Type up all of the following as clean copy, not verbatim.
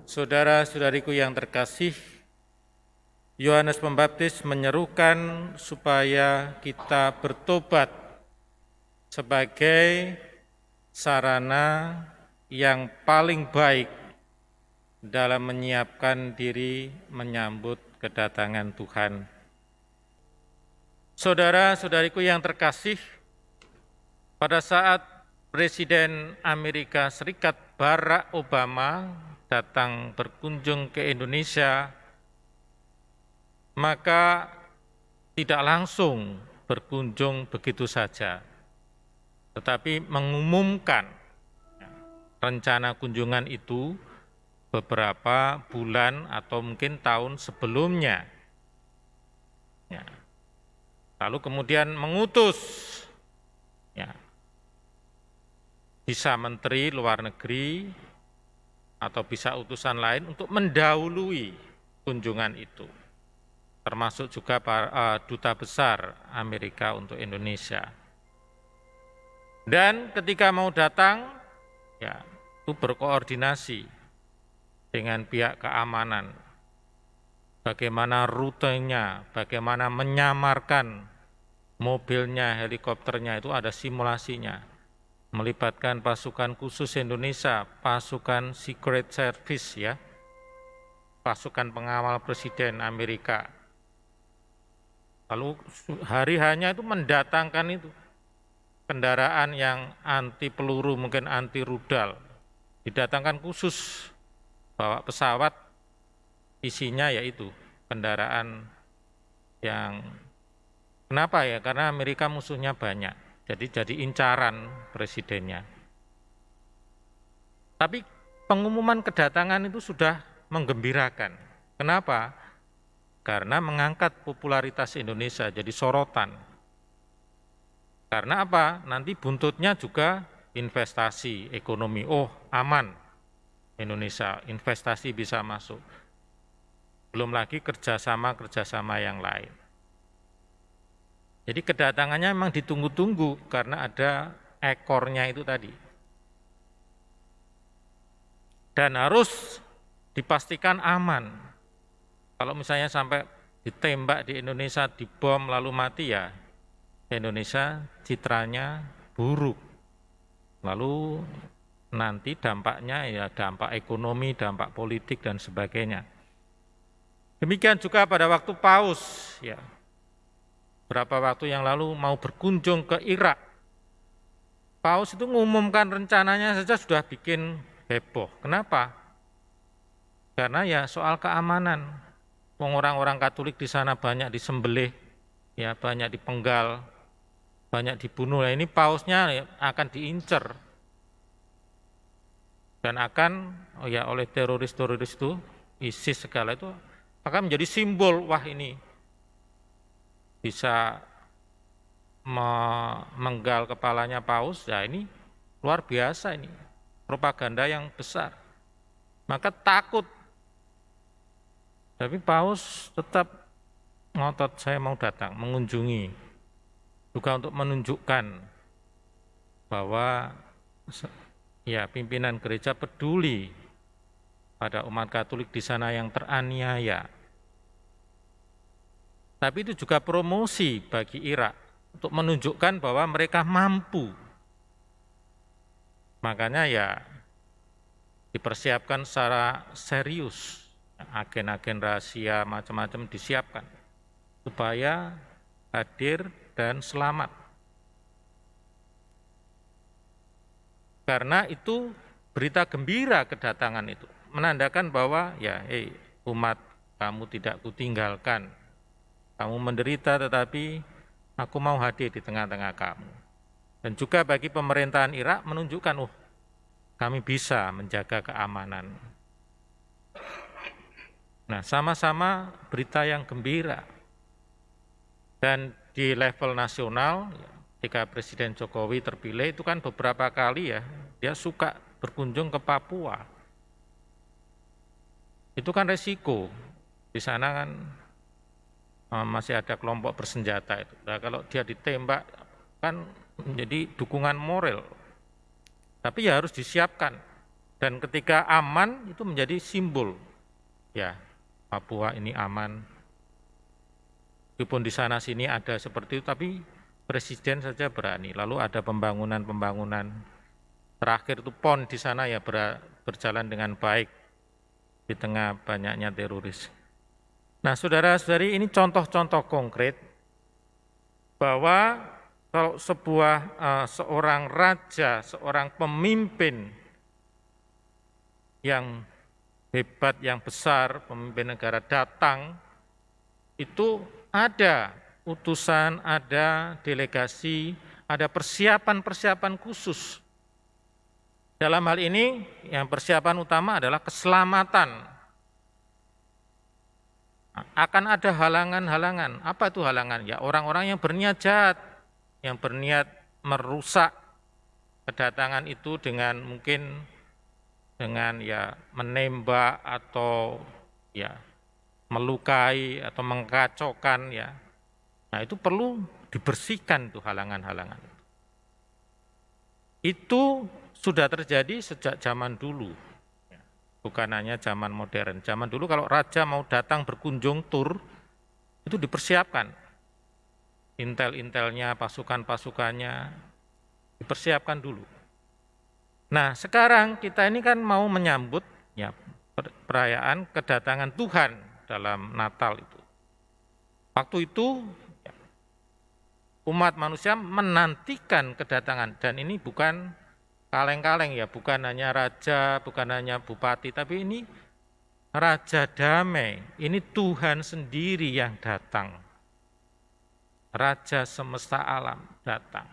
Saudara-saudariku yang terkasih, Yohanes Pembaptis menyerukan supaya kita bertobat sebagai sarana yang paling baik dalam menyiapkan diri menyambut kedatangan Tuhan. Saudara-saudariku yang terkasih, pada saat Presiden Amerika Serikat Barack Obama datang berkunjung ke Indonesia, maka tidak langsung berkunjung begitu saja, tetapi mengumumkan rencana kunjungan itu beberapa bulan atau mungkin tahun sebelumnya. Lalu kemudian mengutus bisa menteri luar negeri atau bisa utusan lain untuk mendahului kunjungan itu, termasuk juga duta besar Amerika untuk Indonesia. Dan ketika mau datang, itu berkoordinasi dengan pihak keamanan, bagaimana rutenya, bagaimana menyamarkan mobilnya, helikopternya, itu ada simulasinya, melibatkan pasukan khusus Indonesia, pasukan Secret Service, pasukan pengawal Presiden Amerika. Lalu hari hanya itu mendatangkan itu kendaraan yang anti peluru, mungkin anti rudal, didatangkan khusus, bawa pesawat, isinya yaitu kendaraan yang, kenapa ya? Karena Amerika musuhnya banyak. Jadi incaran presidennya. Tapi pengumuman kedatangan itu sudah menggembirakan. Kenapa? Karena mengangkat popularitas Indonesia jadi sorotan. Karena apa? Nanti buntutnya juga investasi, ekonomi. Oh, aman Indonesia, investasi bisa masuk. Belum lagi kerjasama yang lain. Jadi kedatangannya memang ditunggu-tunggu karena ada ekornya itu tadi. Dan harus dipastikan aman. Kalau misalnya sampai ditembak di Indonesia, dibom lalu mati, ya Indonesia citranya buruk. Lalu nanti dampaknya ya dampak ekonomi, dampak politik dan sebagainya. Demikian juga pada waktu Paus, berapa waktu yang lalu mau berkunjung ke Irak. Paus itu mengumumkan rencananya saja sudah bikin heboh. Kenapa? Karena ya soal keamanan. Orang-orang Katolik di sana banyak disembelih, banyak dipenggal, banyak dibunuh. Nah, ini pausnya akan diincar dan akan oleh teroris-teroris itu, ISIS segala itu akan menjadi simbol, wah ini bisa menggal kepalanya paus, ya ini luar biasa, ini propaganda yang besar. Maka takut. Tapi paus tetap ngotot, saya mau datang, mengunjungi. Juga untuk menunjukkan bahwa pimpinan gereja peduli pada umat Katolik di sana yang teraniaya. Tapi itu juga promosi bagi Irak untuk menunjukkan bahwa mereka mampu. Makanya dipersiapkan secara serius, agen-agen rahasia macam-macam disiapkan supaya hadir dan selamat. Karena itu berita gembira kedatangan itu, menandakan bahwa umat, kamu tidak kutinggalkan. Kamu menderita tetapi aku mau hadir di tengah-tengah kamu. Dan juga bagi pemerintahan Irak menunjukkan, kami bisa menjaga keamanan. Nah, sama-sama berita yang gembira. Dan di level nasional, ketika Presiden Jokowi terpilih itu kan beberapa kali dia suka berkunjung ke Papua. Itu kan resiko. Di sana kan masih ada kelompok bersenjata itu. Nah, kalau dia ditembak kan menjadi dukungan moral. Tapi harus disiapkan Dan ketika aman itu menjadi simbol. Ya, Papua ini aman. Meskipun di sana sini ada seperti itu, tapi presiden saja berani. Lalu ada pembangunan-pembangunan. Terakhir itu PON di sana ya berjalan dengan baik di tengah banyaknya teroris. Nah, saudara-saudari, ini contoh-contoh konkret bahwa kalau seorang raja, seorang pemimpin yang hebat, yang besar, pemimpin negara datang, itu ada utusan, ada delegasi, ada persiapan-persiapan khusus. Dalam hal ini, yang persiapan utama adalah keselamatan. Akan ada halangan-halangan. Apa itu halangan? Ya, orang-orang yang berniat jahat, yang berniat merusak kedatangan itu dengan mungkin dengan ya menembak atau ya melukai atau mengkacaukan ya. Nah, itu perlu dibersihkan tuh halangan-halangan. Itu sudah terjadi sejak zaman dulu. Bukan hanya zaman modern. Zaman dulu kalau raja mau datang berkunjung tur, itu dipersiapkan. Intel-intelnya, pasukan-pasukannya, dipersiapkan dulu. Nah, sekarang kita ini kan mau menyambut ya perayaan kedatangan Tuhan dalam Natal itu. Waktu itu umat manusia menantikan kedatangan, dan ini bukan kaleng-kaleng ya, bukan hanya raja, bukan hanya bupati, tapi ini Raja Damai, ini Tuhan sendiri yang datang. Raja semesta alam datang.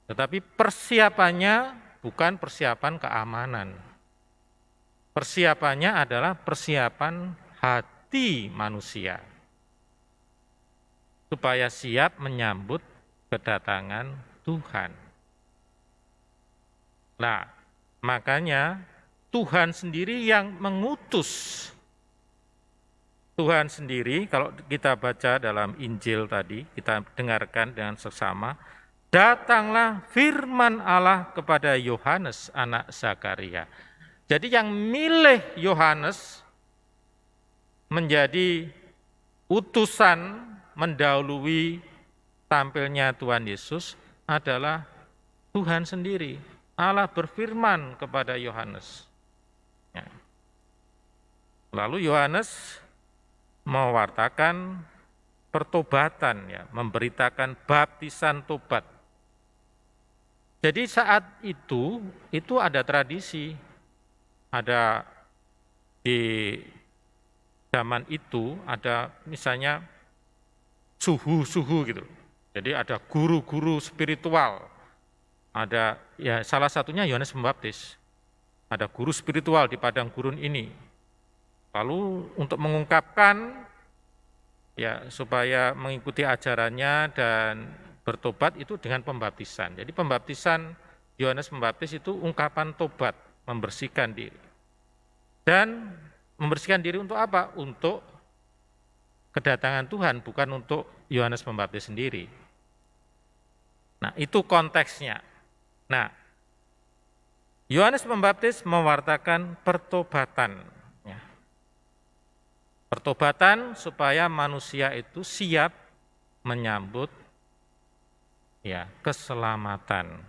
Tetapi persiapannya bukan persiapan keamanan. Persiapannya adalah persiapan hati manusia. Supaya siap menyambut kedatangan Tuhan. Nah, makanya Tuhan sendiri yang mengutus. Tuhan sendiri, kalau kita baca dalam Injil tadi, kita dengarkan dengan seksama, datanglah firman Allah kepada Yohanes, anak Zakaria. Jadi yang milih Yohanes menjadi utusan mendahului tampilnya Tuhan Yesus adalah Tuhan sendiri. Allah berfirman kepada Yohanes. Ya. Lalu Yohanes mewartakan pertobatan, ya, memberitakan baptisan tobat. Jadi saat itu ada tradisi, ada di zaman itu ada misalnya suhu-suhu gitu. Jadi ada guru-guru spiritual. Ada ya salah satunya Yohanes Pembaptis. Ada guru spiritual di padang gurun ini. Lalu untuk mengungkapkan ya supaya mengikuti ajarannya dan bertobat itu dengan pembaptisan. Jadi pembaptisan Yohanes Pembaptis itu ungkapan tobat, membersihkan diri. Dan membersihkan diri untuk apa? Untuk kedatangan Tuhan, bukan untuk Yohanes Pembaptis sendiri. Nah, itu konteksnya. Nah, Yohanes Pembaptis mewartakan pertobatan. Ya. Pertobatan supaya manusia itu siap menyambut ya keselamatan.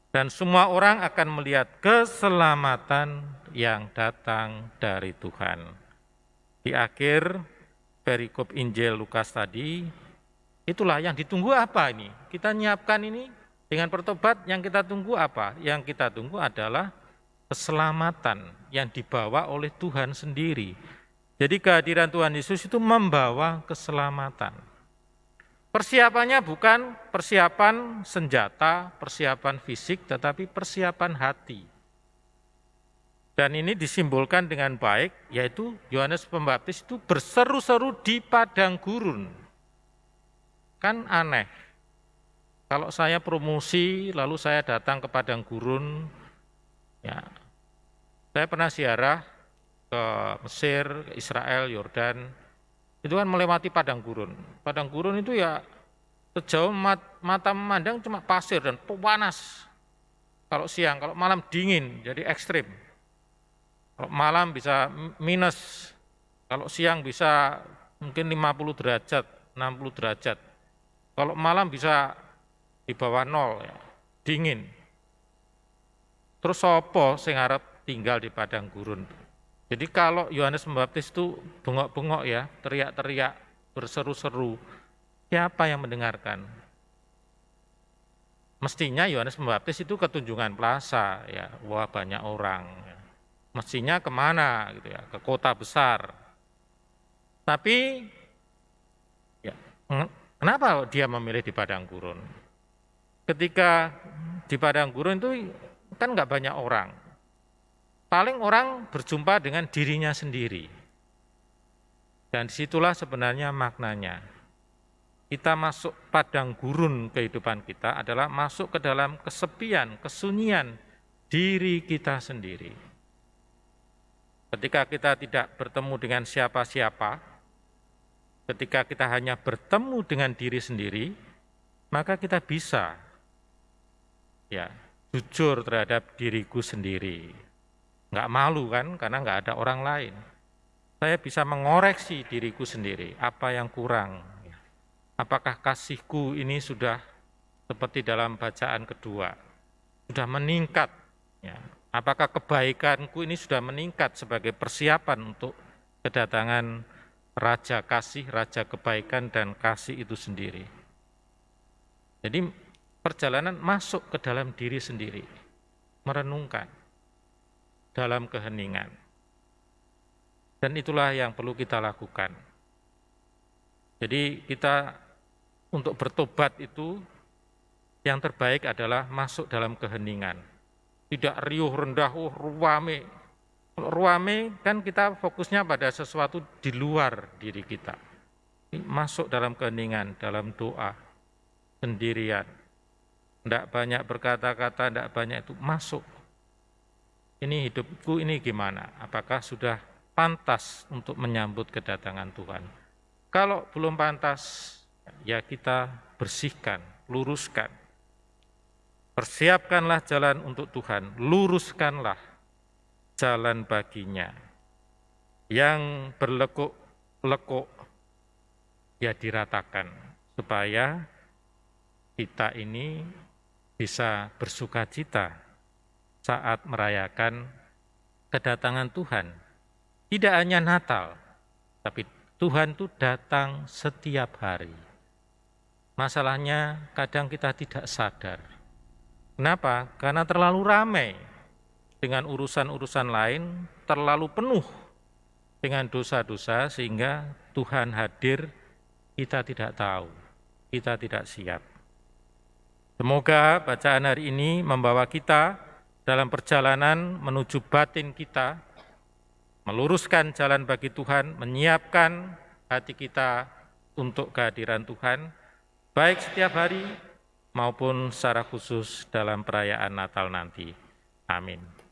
Dan semua orang akan melihat keselamatan yang datang dari Tuhan. Di akhir perikop Injil Lukas tadi, itulah yang ditunggu apa ini? Kita nyiapkan ini. Dengan bertobat yang kita tunggu apa? Yang kita tunggu adalah keselamatan yang dibawa oleh Tuhan sendiri. Jadi kehadiran Tuhan Yesus itu membawa keselamatan. Persiapannya bukan persiapan senjata, persiapan fisik, tetapi persiapan hati. Dan ini disimbolkan dengan baik, yaitu Yohanes Pembaptis itu berseru-seru di padang gurun. Kan aneh. Kalau saya promosi, lalu saya datang ke padang gurun, ya, saya pernah ziarah ke Mesir, ke Israel, Yordan, itu kan melewati padang gurun. Padang gurun itu ya sejauh mata memandang cuma pasir dan panas. kalau siang, kalau malam dingin, jadi ekstrim. Kalau malam bisa minus, kalau siang bisa mungkin 50 derajat, 60 derajat. Kalau malam bisa di bawah nol, ya, dingin. Terus sopo sing arep tinggal di padang gurun. Jadi kalau Yohanes Pembaptis itu bengok-bengok ya, teriak-teriak, berseru-seru, siapa yang mendengarkan? Mestinya Yohanes Pembaptis itu ke Tunjungan Plaza, ya, wah banyak orang. Ya. Mestinya kemana gitu ya, ke kota besar. Tapi ya, kenapa dia memilih di padang gurun? Ketika di padang gurun itu kan nggak banyak orang. Paling orang berjumpa dengan dirinya sendiri. Dan disitulah sebenarnya maknanya. Kita masuk padang gurun kehidupan kita adalah masuk ke dalam kesepian, kesunyian diri kita sendiri. Ketika kita tidak bertemu dengan siapa-siapa, ketika kita hanya bertemu dengan diri sendiri, maka kita bisa ya jujur terhadap diriku sendiri. Nggak malu kan, karena nggak ada orang lain. Saya bisa mengoreksi diriku sendiri, apa yang kurang. Apakah kasihku ini sudah seperti dalam bacaan kedua, sudah meningkat. Ya. Apakah kebaikanku ini sudah meningkat sebagai persiapan untuk kedatangan Raja Kasih, Raja Kebaikan dan Kasih itu sendiri. Jadi perjalanan masuk ke dalam diri sendiri, merenungkan dalam keheningan. Dan itulah yang perlu kita lakukan. Jadi kita untuk bertobat itu yang terbaik adalah masuk dalam keheningan. Tidak riuh rendah, ruame. Kalau ruame kan kita fokusnya pada sesuatu di luar diri kita. Masuk dalam keheningan, dalam doa, sendirian. Tidak banyak berkata-kata, tidak banyak itu, masuk. Ini hidupku ini gimana? Apakah sudah pantas untuk menyambut kedatangan Tuhan? Kalau belum pantas, ya kita bersihkan, luruskan. Persiapkanlah jalan untuk Tuhan, luruskanlah jalan baginya. Yang berlekuk-lekuk, ya diratakan, supaya kita ini bisa bersukacita saat merayakan kedatangan Tuhan. Tidak hanya Natal, tapi Tuhan itu datang setiap hari. Masalahnya kadang kita tidak sadar. Kenapa? Karena terlalu ramai dengan urusan-urusan lain, terlalu penuh dengan dosa-dosa sehingga Tuhan hadir, kita tidak tahu, kita tidak siap. Semoga bacaan hari ini membawa kita dalam perjalanan menuju batin kita, meluruskan jalan bagi Tuhan, menyiapkan hati kita untuk kehadiran Tuhan, baik setiap hari maupun secara khusus dalam perayaan Natal nanti. Amin.